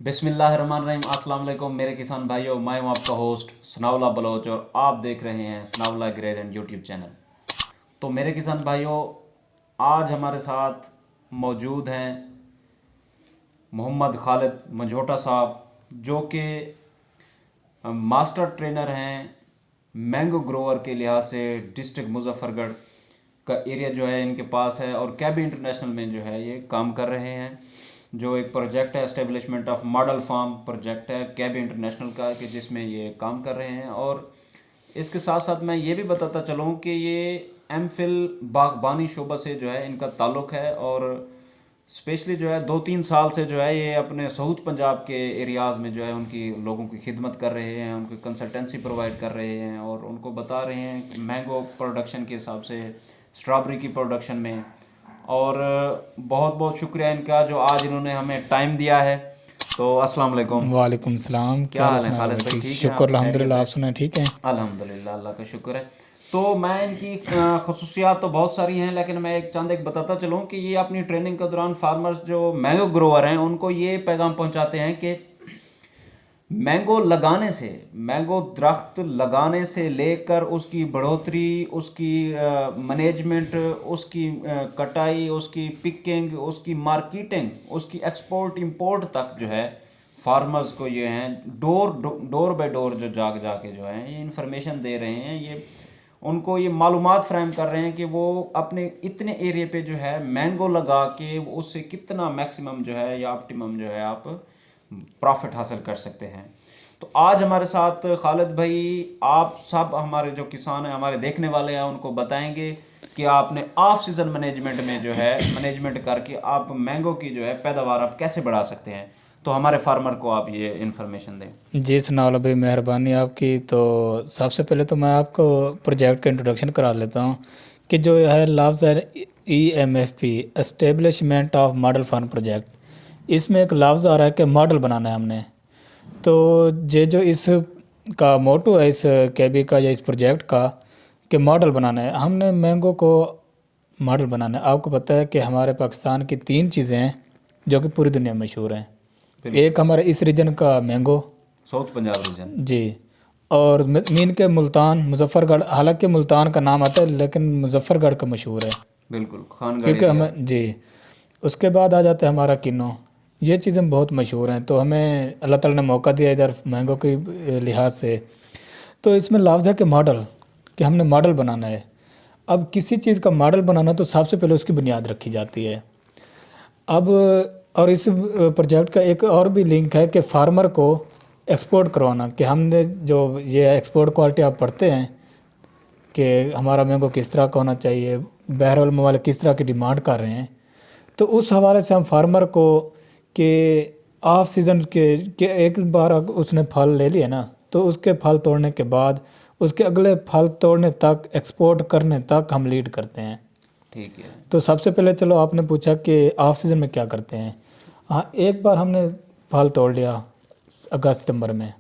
बिस्मिल्लाहिर्रहमानिर्रहीम। अस्सलाम वालेकुम मेरे किसान भाइयों, मैं हूं आपका होस्ट सनाउल्लाह बलोच और आप देख रहे हैं सनाउल्लाह एग्रेरियन यूट्यूब चैनल। तो मेरे किसान भाइयों, आज हमारे साथ मौजूद हैं मोहम्मद खालिद मंझोटा साहब, जो कि मास्टर ट्रेनर हैं मैंगो ग्रोवर के लिहाज से। डिस्ट्रिक्ट मुजफ्फरगढ़ का एरिया जो है इनके पास है और कैबी इंटरनेशनल में जो है ये काम कर रहे हैं। जो एक प्रोजेक्ट है, establishment of model farm project है कैबी इंटरनेशनल का, कि जिसमें ये काम कर रहे हैं। और इसके साथ साथ मैं ये भी बताता चलूँ कि ये एम फिल बागबानी शोबा से जो है इनका ताल्लुक़ है। और स्पेशली जो है 2-3 साल से जो है ये अपने सऊद पंजाब के एरियाज़ में जो है उनकी लोगों की खिदमत कर रहे हैं, उनकी कंसल्टेंसी प्रोवाइड कर रहे हैं और उनको बता रहे हैं कि मैंगो प्रोडक्शन के हिसाब से, स्ट्रॉबेरी की प्रोडक्शन में। और बहुत बहुत शुक्रिया इनका जो आज इन्होंने हमें टाइम दिया है। तो अस्सलाम वालेकुम। वालेकुम सलाम। क्या क्या हाल हाल है सुना खालिद भाई? भाई, ठीक, ठीक है शुक्र आप? खैरियत अल्हम्दुलिल्लाह। है? आप सुना ठीक है? अल्हम्दुलिल्लाह, अल्लाह का शुक्र है। तो मैं इनकी खसूसियात तो बहुत सारी हैं, लेकिन मैं एक बताता चलूँ कि ये अपनी ट्रेनिंग के दौरान फार्मर्स जो मैंगो ग्रोवर हैं उनको ये पैगाम पहुंचाते हैं कि मैंगो लगाने से, मैंगो दरख्त लगाने से लेकर उसकी बढ़ोतरी, उसकी मैनेजमेंट, उसकी कटाई, उसकी पिकिंग, उसकी मार्केटिंग, उसकी एक्सपोर्ट इंपोर्ट तक जो है फार्मर्स को ये हैं डोर बाय डोर जो जाके जो है ये इन्फॉर्मेशन दे रहे हैं। ये उनको ये मालूमात फ्राहम कर रहे हैं कि वो अपने इतने एरिया पे जो है मैंगो लगा के उससे कितना मैक्सिमम जो है या ऑप्टिमम जो है आप प्रॉफिट हासिल कर सकते हैं। तो आज हमारे साथ खालिद भाई, आप सब हमारे जो किसान हैं, हमारे देखने वाले हैं, उनको बताएंगे कि आपने ऑफ सीजन मैनेजमेंट में जो है मैनेजमेंट करके आप मैंगो की जो है पैदावार आप कैसे बढ़ा सकते हैं। तो हमारे फार्मर को आप ये इन्फॉर्मेशन दें। जी सनावला भाई, मेहरबानी आपकी। तो सबसे पहले तो मैं आपको प्रोजेक्ट का इंट्रोडक्शन करा लेता हूँ कि जो है लफ्ज़ है EMFP, establishment of model farm project. इसमें एक लफ्ज़ आ रहा है कि मॉडल बनाना है हमने। तो ये जो इस का मोटो है इस केबी का या इस प्रोजेक्ट का, कि मॉडल बनाना है हमने, मैंगो को मॉडल बनाना है। आपको पता है कि हमारे पाकिस्तान की 3 चीज़ें हैं जो कि पूरी दुनिया में मशहूर हैं। एक हमारे इस रीजन का मैंगो, साउथ पंजाब रीजन। जी, और मीन के मुल्तान मुजफ्फरगढ़। हालांकि मुल्तान का नाम आता है लेकिन मुजफ्फरगढ़ का मशहूर है, बिल्कुल, खानगढ़ क्योंकि एरिया। हमें, जी। उसके बाद आ जाता है हमारा किन्नो। ये चीज़ें बहुत मशहूर हैं। तो हमें अल्लाह ताला ने मौका दिया इधर मैंगो के लिहाज से। तो इसमें लफ्ज़ है कि मॉडल, कि हमने मॉडल बनाना है। अब किसी चीज़ का मॉडल बनाना तो सबसे पहले उसकी बुनियाद रखी जाती है। अब और इस प्रोजेक्ट का एक और भी लिंक है कि फार्मर को एक्सपोर्ट करवाना, कि हमने जो ये एक्सपोर्ट क्वालिटी आप पढ़ते हैं कि हमारा मैंगो किस तरह का होना चाहिए, बहरहाल मवाले किस तरह की डिमांड कर रहे हैं। तो उस हवाले से हम फार्मर को कि ऑफ सीज़न के एक बार उसने फल ले लिया ना, तो उसके फल तोड़ने के बाद उसके अगले फल तोड़ने तक, एक्सपोर्ट करने तक हम लीड करते हैं। ठीक है। तो सबसे पहले चलो, आपने पूछा कि ऑफ सीज़न में क्या करते हैं। हाँ, एक बार हमने फल तोड़ लिया अगस्त सितंबर में।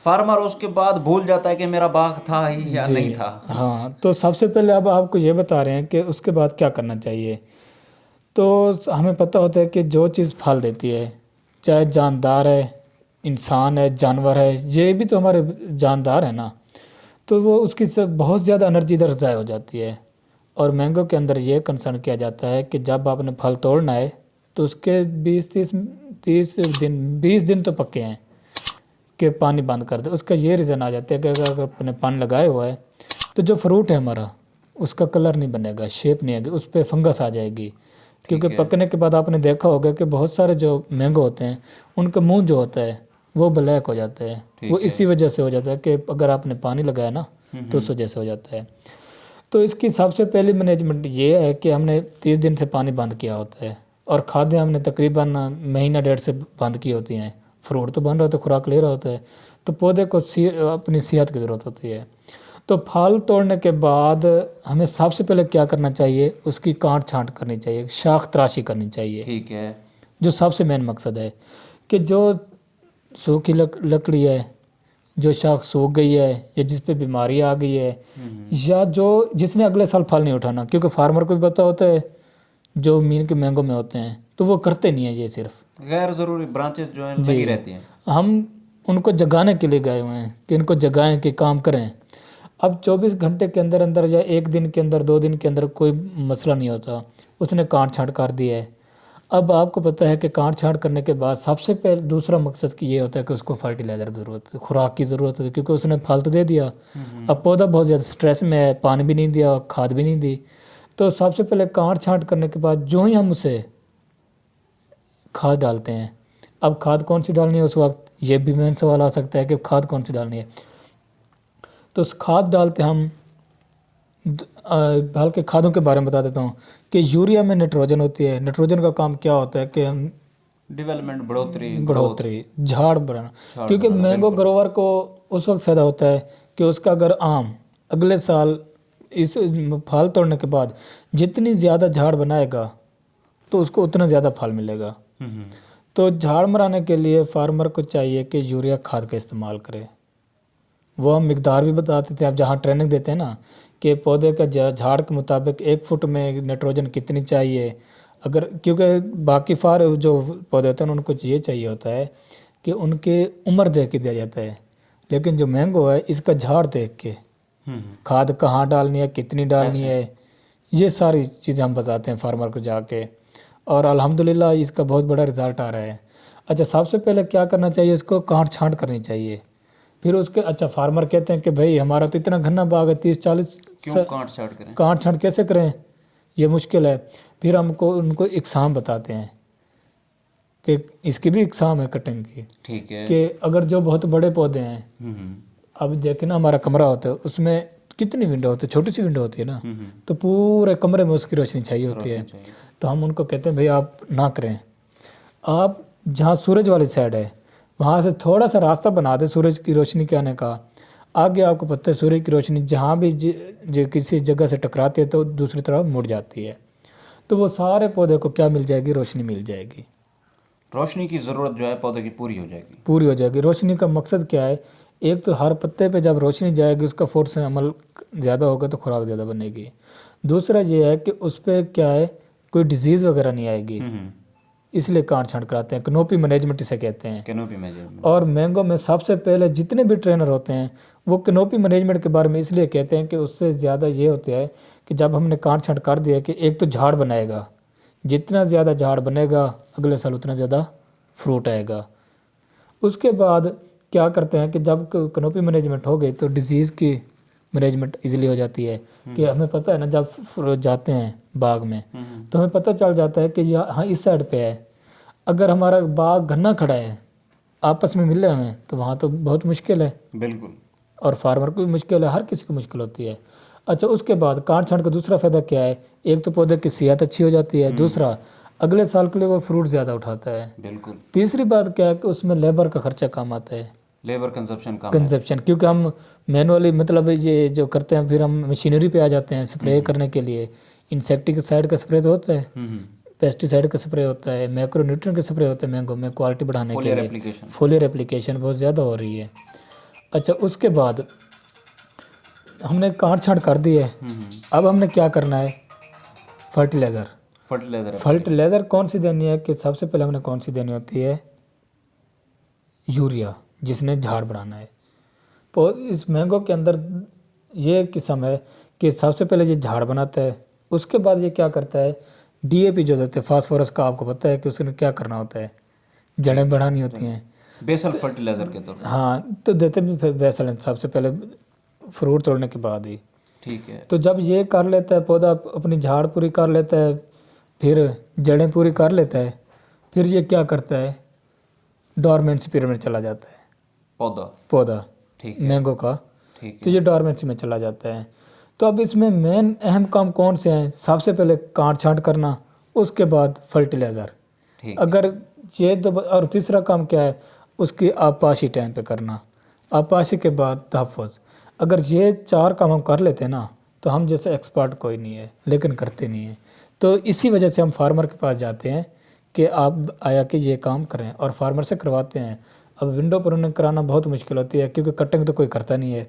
फार्मर उसके बाद भूल जाता है कि मेरा बाग था ही या जी नहीं था। हाँ, तो सबसे पहले अब आपको ये बता रहे हैं कि उसके बाद क्या करना चाहिए। तो हमें पता होता है कि जो चीज़ फल देती है, चाहे जानदार है, इंसान है, जानवर है, ये भी तो हमारे जानदार है ना। तो वो उसकी बहुत ज़्यादा एनर्जी इधर ज़ाय हो जाती है। और मैंगो के अंदर ये कंसर्न किया जाता है कि जब आपने फल तोड़ना है तो उसके 20 दिन तो पक्के हैं कि पानी बंद कर दे। उसका ये रीज़न आ जाता है कि अगर आपने पानी लगाए हुआ है तो जो फ्रूट है हमारा, उसका कलर नहीं बनेगा, शेप नहीं आएगी, उस पर फंगस आ जाएगी। क्योंकि ठीक है। पकने के बाद आपने देखा होगा कि बहुत सारे जो मैंगो होते हैं उनका मुंह जो होता है वो ब्लैक हो जाता है। वो ठीक है। इसी वजह से हो जाता है कि अगर आपने पानी लगाया ना, तो उस वजह से हो जाता है। तो इसकी सबसे पहली मैनेजमेंट ये है कि हमने 30 दिन से पानी बंद किया होता है, और खादें हमने तकरीबन महीना डेढ़ से बंद की होती हैं। फ्रूट तो बन रहा होता है, खुराक ले रहा होता है, तो पौधे को अपनी सेहत की ज़रूरत होती है। तो फल तोड़ने के बाद हमें सबसे पहले क्या करना चाहिए, उसकी काट छांट करनी चाहिए, शाख तराशी करनी चाहिए। ठीक है। जो सबसे मेन मकसद है कि जो सूखी लकड़ी है, जो शाख सूख गई है, या जिस पे बीमारी आ गई है, या जो जिसने अगले साल फल नहीं उठाना, क्योंकि फार्मर को भी पता होता है जो मीन के मैंगो में होते हैं, तो वो करते नहीं है ये सिर्फ। गैर ज़रूरी ब्रांचेस जो हैं लगी रहती हैं। हम उनको जगाने के लिए गए हुए हैं कि इनको जगाएं कि काम करें। अब 24 घंटे के अंदर अंदर या एक दिन के अंदर 2 दिन के अंदर कोई मसला नहीं होता, उसने काट छांट कर दिया है। अब आपको पता है कि काट छांट करने के बाद सबसे पहले दूसरा मकसद की ये होता है कि उसको फर्टिलाइज़र ज़रूरत है, खुराक की ज़रूरत है, क्योंकि उसने फालतू दे दिया। अब पौधा बहुत ज़्यादा स्ट्रेस में है, पानी भी नहीं दिया, खाद भी नहीं दी। तो सबसे पहले काट छांट करने के बाद जो ही हम उसे खाद डालते हैं, अब खाद कौन सी डालनी है उस वक्त, ये भी मेन सवाल आ सकता है कि खाद कौन सी डालनी है। तो उस खाद डालते हम हल्के खादों के बारे में बता देता हूँ कि यूरिया में नाइट्रोजन होती है। नाइट्रोजन का काम क्या होता है कि हम डेवलपमेंट, बढ़ोतरी, झाड़ बढ़ाना। क्योंकि मैंगो ग्रोवर को उस वक्त फ़ायदा होता है कि उसका अगर आम अगले साल इस फल तोड़ने के बाद जितनी ज़्यादा झाड़ बनाएगा तो उसको उतना ज़्यादा फल मिलेगा। तो झाड़ मराने के लिए फार्मर को चाहिए कि यूरिया खाद का इस्तेमाल करे। वो हम मिकदार भी बताते थे, आप जहाँ ट्रेनिंग देते हैं ना कि पौधे का झाड़ के मुताबिक 1 फुट में नाइट्रोजन कितनी चाहिए। अगर क्योंकि बाकी फार जो पौधे होते हैं उनको ये चाहिए होता है कि उनके उम्र देख के दिया जाता है, लेकिन जो मैंगो है इसका झाड़ देख के खाद कहाँ डालनी है, कितनी डालनी है, ये सारी चीज़ें हम बताते हैं फार्मर को जाके, और अल्हम्दुलिल्लाह इसका बहुत बड़ा रिजल्ट आ रहा है। अच्छा, सबसे पहले क्या करना चाहिए, इसको काट छांट करनी चाहिए। फिर उसके अच्छा फार्मर कहते हैं कि भाई हमारा तो इतना घना बाग है 30-40, क्यों काट छांट करें, काट छांट कैसे करें, ये मुश्किल है। फिर हमको उनको इकसाम बताते हैं कि इसकी भी इकसाम है कटिंग की। ठीक है कि अगर जो बहुत बड़े पौधे हैं, अब देखे ना हमारा कमरा होता है उसमें कितनी विंडो होती है, छोटी सी विंडो होती है ना, तो पूरे कमरे में उसकी रोशनी चाहिए होती है। तो हम उनको कहते हैं भाई आप ना करें, आप जहाँ सूरज वाली साइड है वहाँ से थोड़ा सा रास्ता बना दे सूरज की रोशनी के आने का। आगे आपको पता है सूरज की रोशनी जहाँ भी किसी जगह से टकराती है तो दूसरी तरफ मुड़ जाती है, तो वो सारे पौधे को क्या मिल जाएगी, रोशनी मिल जाएगी। रोशनी की ज़रूरत जो है पौधे की पूरी हो जाएगी। पूरी हो जाएगी। रोशनी का मकसद क्या है, एक तो हर पत्ते पे जब रोशनी जाएगी उसका फोर्स अमल ज़्यादा होगा तो खुराक ज़्यादा बनेगी। दूसरा ये है कि उस पर क्या है, कोई डिजीज़ वगैरह नहीं आएगी, इसलिए काट छांट कराते हैं। कैनोपी मैनेजमेंट इसे कहते हैं। Canopy management. और मैंगो में सबसे पहले जितने भी ट्रेनर होते हैं वो कैनोपी मैनेजमेंट के बारे में इसलिए कहते हैं कि उससे ज़्यादा ये होता है कि जब हमने काट छांट कर दिया कि एक तो झाड़ बनाएगा, जितना ज़्यादा झाड़ बनेगा अगले साल उतना ज़्यादा फ्रूट आएगा। उसके बाद क्या करते हैं कि जब कैनोपी मैनेजमेंट हो गई तो डिजीज़ की मैनेजमेंट इजीली हो जाती है। कि हमें पता है ना जब जाते हैं बाग में तो हमें पता चल जाता है कि यहाँ इस साइड पे है, अगर हमारा बाग घना खड़ा है आपस में मिल रहे हैं तो वहाँ तो बहुत मुश्किल है। बिल्कुल। और फार्मर को भी मुश्किल है, हर किसी को मुश्किल होती है। अच्छा, उसके बाद काट छांट का दूसरा फ़ायदा क्या है, एक तो पौधे की सेहत अच्छी हो जाती है, दूसरा अगले साल के लिए वो फ्रूट ज़्यादा उठाता है। बिल्कुल। तीसरी बात क्या है कि उसमें लेबर का खर्चा कम आता है, लेबर कंजप्शन कम है। कंजप्शन, क्योंकि हम मैनुअली मतलब ये जो करते हैं फिर हम मशीनरी पे आ जाते हैं स्प्रे करने के लिए। इंसेक्टिसाइड का स्प्रे तो होता है, पेस्टिसाइड का स्प्रे होता है, मैक्रोन्यूट्रिएंट का स्प्रे होता है मैंगो में क्वालिटी बढ़ाने के लिए। फोलियर एप्लीकेशन बहुत ज़्यादा हो रही है। अच्छा, उसके बाद हमने काट छांट कर दी है, अब हमने क्या करना है, फर्टिलाइज़र कौन सी देनी है कि सबसे पहले हमने कौन सी देनी होती है, यूरिया, जिसने झाड़ बढ़ाना है। तो इस मैंगो के अंदर ये किस्म है कि सबसे पहले ये झाड़ बनाता है, उसके बाद ये क्या करता है, डीएपी जो देते हैं फास्फोरस का, आपको पता है कि उसने क्या करना होता है, जड़ें बढ़ानी होती हैं, बेसल फर्टिलाइज़र के तौर पर। हाँ, तो देते भी बेसल हैं सबसे पहले फ्रूट तोड़ने के बाद ही। ठीक है। तो जब ये कर लेता है पौधा, अपनी झाड़ पूरी कर लेता है, फिर जड़ें पूरी कर लेता है, फिर ये क्या करता है, डॉर्मेंसी पीरियड में चला जाता है पौधा ठीक है, मैंगो का। ठीक है। तो ये डॉर्मेंसी में चला जाता है। तो अब इसमें मेन अहम काम कौन से हैं, सबसे पहले काट छांट करना, उसके बाद फर्टिलाइज़र। अगर ये तो, और तीसरा काम क्या है, उसकी आपाशी टाइम पे करना, आपाशी के बाद तहफ़्फ़ुज़। अगर ये 4 काम हम कर लेते हैं ना तो हम जैसे एक्सपर्ट कोई नहीं है, लेकिन करते नहीं हैं। तो इसी वजह से हम फार्मर के पास जाते हैं कि आप आया कि ये काम करें, और फार्मर से करवाते हैं। अब विंडो पर उन्हें कराना बहुत मुश्किल होती है क्योंकि कटिंग तो कोई करता नहीं है।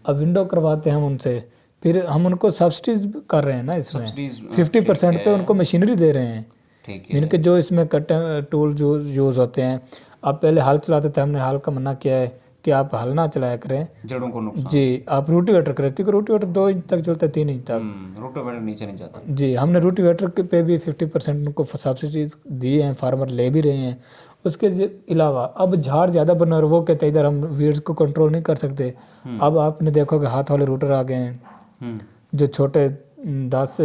अब विंडो करवाते हैं हम उनसे फिर हम उनको सब्सिडीज कर रहे हैं ना इसमें, सब्सिडीज 50% पे उनको मशीनरी दे रहे हैं। ठीक है। इनके जो इसमें कटर टूल जो यूज़ होते हैं, आप पहले हल चलाते थे, हमने हल का मना किया है कि आप हल ना चलाया करें, जड़ों को नुकसान। जी आप रोटीवेटर करें, क्योंकि रोटीवेटर 2 इंच तक चलता है, 3 इंच तक। रोटावेटर नीचे नहीं जाता। जी हमने रोटीवेटर पे भी 50% उनको सब्सिडीज दी हैं, फार्मर ले भी रहे हैं। उसके अलावा अब झाड़ ज़्यादा बना और वो कहते हैं इधर हम वीड्स को कंट्रोल नहीं कर सकते। अब आपने देखो कि हाथ वाले रूटर आ गए हैं जो छोटे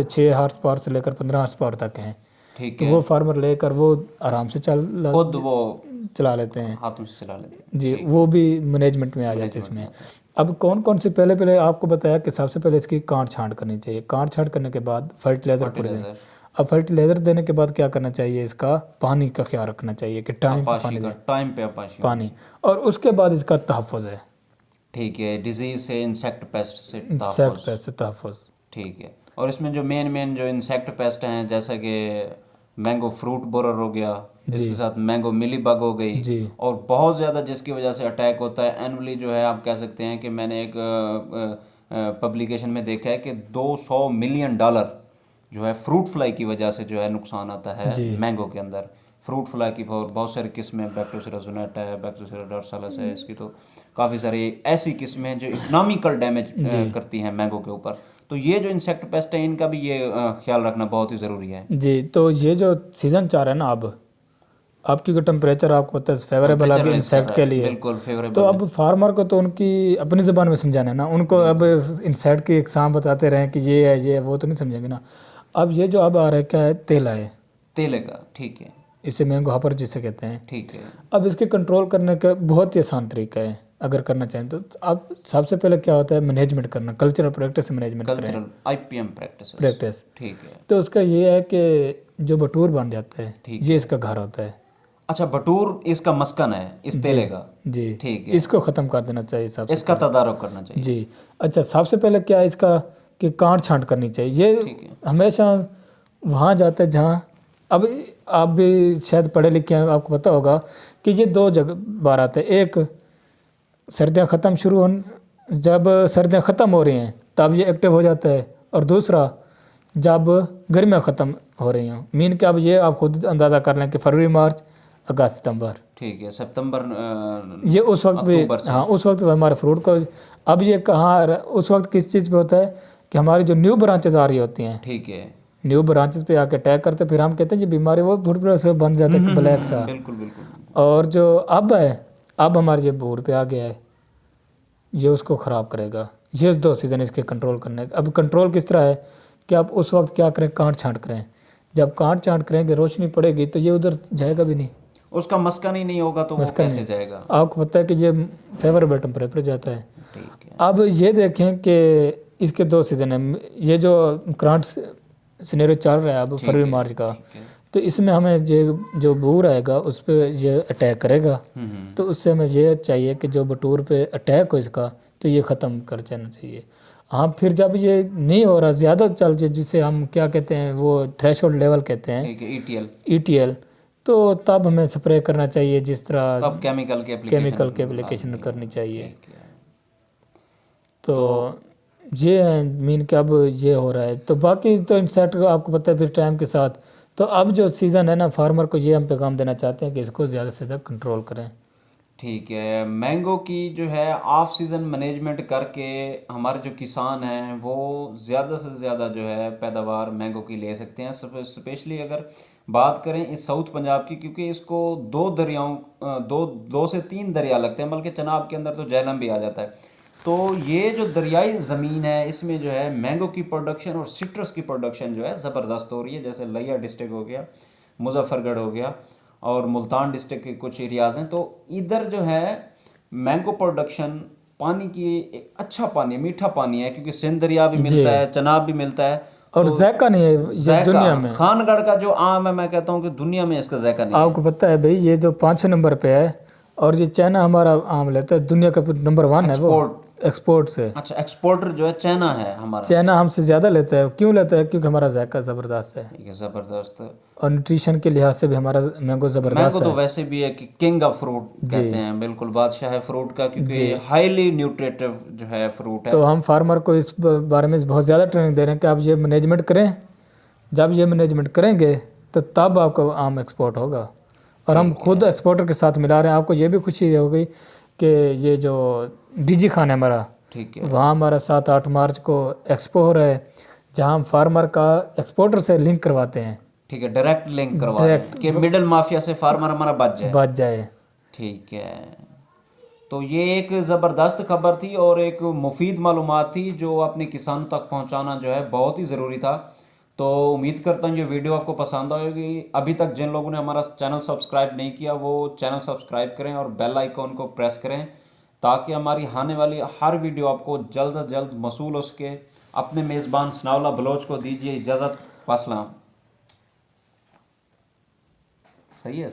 6 हार्स पावर से लेकर 15 हार्स पावर तक हैं। ठीक तो है। वो फार्मर लेकर वो आराम से खुद वो चला लेते हैं, हाथों से चला लेते हैं। जी वो भी मैनेजमेंट में आ जाते हैं इसमें। अब कौन कौन से पहले आपको बताया कि सबसे पहले इसकी काट छांट करनी चाहिए। काट छांट करने के बाद फर्टिलाइजर पड़ जाए। अब फर्टिलाइजर देने के बाद क्या करना चाहिए, इसका पानी का ख्याल रखना चाहिए कि टाइम पे पानी दें, टाइम पे अपाशी पानी। और उसके बाद इसका तहफ़्फ़ुज़ है, ठीक है, डिजीज से, इंसेक्ट पेस्ट से तहफ़्फ़ुज़। ठीक है। और इसमें जो मेन जो इंसेक्ट पेस्ट हैं, जैसे कि मैंगो फ्रूट बोरर हो गया, इसके साथ मैंगो मिलीबग हो गई, जी और बहुत ज़्यादा जिसकी वजह से अटैक होता है एनुअली, जो है आप कह सकते हैं कि मैंने एक पब्लिकेशन में देखा है कि $200 मिलियन जो है फ्रूट फ्लाई की वजह से जो है नुकसान आता है मैंगो के अंदर। फ्रूट फ्लाई की बहुत सारी किस्में, बैक्टोसिरा ज़ुनेटा है, बैक्टोसिरा डोर्सालिस है, इसकी तो काफ़ी सारी ऐसी किस्में जो इकोनॉमिकल डैमेज करती हैं मैंगो के ऊपर। तो ये जो इंसेक्ट पेस्ट है इनका भी ये ख्याल रखना बहुत ही ज़रूरी है। जी तो ये जो सीज़न 4 है ना, अब आपकी को टेम्परेचर आपको पता है फेवरेबल है इंसेक्ट के लिए, बिल्कुल फेवरेबल। तो अब फार्मर को तो उनकी अपनी ज़बान में समझाना है ना उनको। अब इंसेक्ट की एग्जाम बताते रहें कि ये है वो तो नहीं समझेंगे ना। अब ये जो अब आ रहा है क्या है, तेला है, तेले का, ठीक है, इसे मैंगो हॉपर जिसे कहते हैं, ठीक है। अब इसके कंट्रोल करने का बहुत ही आसान तरीका है अगर करना चाहें तो। अब सबसे पहले क्या होता है, मैनेजमेंट करना, cultural practice management cultural IPM practice. ठीक है। तो उसका ये है कि जो बटूर बन जाता है ये इसका घर होता है। अच्छा, बटूर इसका मस्कन है इस तेले का, जी ठीक है। इसको ख़त्म कर देना चाहिए सबसे, इसका तदारुक करना चाहिए। जी अच्छा सबसे पहले क्या है इसका कि काट छांट करनी चाहिए। ये हमेशा वहाँ जाता है जहाँ, अब आप भी शायद पढ़े लिखे हैं, आपको पता होगा कि ये 2 जगह बार आते हैं। एक सर्दियाँ ख़त्म शुरू हो, जब सर्दियाँ ख़त्म हो रही हैं तब ये एक्टिव हो जाता है, और दूसरा जब गर्मियाँ ख़त्म हो रही हों। मीन के अब ये आप खुद अंदाज़ा कर लें कि फरवरी, मार्च, अगस्त, सितंबर, ठीक है, सितंबर ये उस वक्त भी, हाँ उस वक्त हमारे फ्रूट को, अब ये कहाँ उस वक्त किस चीज़ पे होता है कि हमारी जो न्यू ब्रांचेस आ रही होती हैं, ठीक है, न्यू ब्रांचेस पे आके अटैक करते, फिर हम कहते हैं ये बीमारी वो भूर से बन जाता है ब्लैक सा। बिल्कुल बिल्कुल। और जो अब है, अब हमारे ये भूर पे आ गया है, ये उसको ख़राब करेगा। ये 2 सीज़न इसके कंट्रोल करने। अब कंट्रोल किस तरह है कि आप उस वक्त क्या करें, काट छांट करें। जब काट छांट करेंगे रोशनी पड़ेगी तो ये उधर जाएगा भी नहीं, उसका मस्कन ही नहीं होगा तो वो कैसे जाएगा। आपको पता है कि ये फेवरेबल टेम्परेचर जाता है। ठीक है। अब ये देखें कि इसके 2 सीज़न हैं। ये जो करंट सिनेरियो चल रहा है अब फरवरी मार्च का, तो इसमें हमें जो बूर आएगा उस पर ये अटैक करेगा। तो उससे हमें ये चाहिए कि जो बटूर पे अटैक हो इसका, तो ये ख़त्म कर जाना चाहिए। हाँ फिर जब ये नहीं हो रहा, ज़्यादा चल जाए, जिसे हम क्या कहते हैं वो थ्रेशोल्ड लेवल कहते हैं, ठीक है, ETL, तो तब हमें स्प्रे करना चाहिए। जिस तरह तब केमिकल के एप्लीकेशन करनी चाहिए। तो ये है मीन कि अब ये हो रहा है। तो बाकी तो इंसेक्ट को आपको पता है फिर टाइम के साथ। तो अब जो सीज़न है ना, फार्मर को ये हम पैगाम देना चाहते हैं कि इसको ज़्यादा से ज़्यादा कंट्रोल करें। ठीक है। मैंगो की जो है ऑफ सीज़न मैनेजमेंट करके हमारे जो किसान हैं वो ज़्यादा से ज़्यादा जो है पैदावार मैंगो की ले सकते हैं। स्पेशली अगर बात करें इस साउथ पंजाब की, क्योंकि इसको 2 दरियाओं, 2 से 3 दरिया लगते हैं, बल्कि चनाब के अंदर तो झेलम भी आ जाता है। तो ये जो दरियाई ज़मीन है इसमें जो है मैंगो की प्रोडक्शन और सिट्रस की प्रोडक्शन जो है ज़बरदस्त हो रही है। जैसे लिया डिस्ट्रिक्ट हो गया, मुजफ्फरगढ़ हो गया, और मुल्तान डिस्ट्रिक्ट के कुछ एरियाज़ हैं। तो इधर जो है मैंगो प्रोडक्शन, पानी की एक अच्छा पानी, मीठा पानी है, क्योंकि सिंध दरिया भी मिलता है, चनाब भी मिलता है, और जायका नहीं है ये दुनिया में। खानगढ़ का जो आम है, मैं कहता हूँ कि दुनिया में इसका जायका नहीं है। आपको पता है भाई, ये जो 5 नंबर पे है, और ये चाइना हमारा आम लेता है, दुनिया का नंबर 1 है वो एक्सपोर्ट से। अच्छा, एक्सपोर्टर जो है चाइना है हमारा। चाइना हमसे ज़्यादा लेता है। क्यों लेता है? क्योंकि हमारा जायका ज़बरदस्त है ठीक है, ज़बरदस्त। और न्यूट्रिशन के लिहाज से भी हमारा मैंगो ज़बरदस्त मैंगो तो है। वैसे भी है कि किंग ऑफ फ्रूट कहते हैं, बिल्कुल बादशाह है फ्रूट का, क्योंकि हाईली न्यूट्रिटिव जो है फ्रूट है। तो हम फार्मर को इस बारे में बहुत ज़्यादा ट्रेनिंग दे रहे हैं कि आप ये मैनेजमेंट करें। जब ये मैनेजमेंट करेंगे तो तब आपका आम एक्सपोर्ट होगा। और हम खुद एक्सपोर्टर के साथ मिला रहे हैं। आपको ये भी खुशी होगी कि ये जो डीजी खान है हमारा, ठीक है, वहाँ हमारा 7-8 मार्च को एक्सपो हो रहा है, जहाँ हम फार्मर का एक्सपोर्टर से लिंक करवाते हैं। ठीक है, डायरेक्ट लिंक करवा रहे हैं कि मिडल माफिया से फार्मर हमारा बच जाए। ठीक है, तो ये एक ज़बरदस्त खबर थी और एक मुफीद मालूमात थी जो अपने किसानों तक पहुंचाना जो है बहुत ही ज़रूरी था। तो उम्मीद करता हूँ ये वीडियो आपको पसंद आएगी। अभी तक जिन लोगों ने हमारा चैनल सब्सक्राइब नहीं किया वो चैनल सब्सक्राइब करें और बेल आइकॉन को प्रेस करें, ताकि हमारी आने वाली हर वीडियो आपको जल्द अज जल्द मसूल हो सके। अपने मेज़बान सनाउल्लाह बलोच को दीजिए इजाज़त। वास्सलाम। सही है।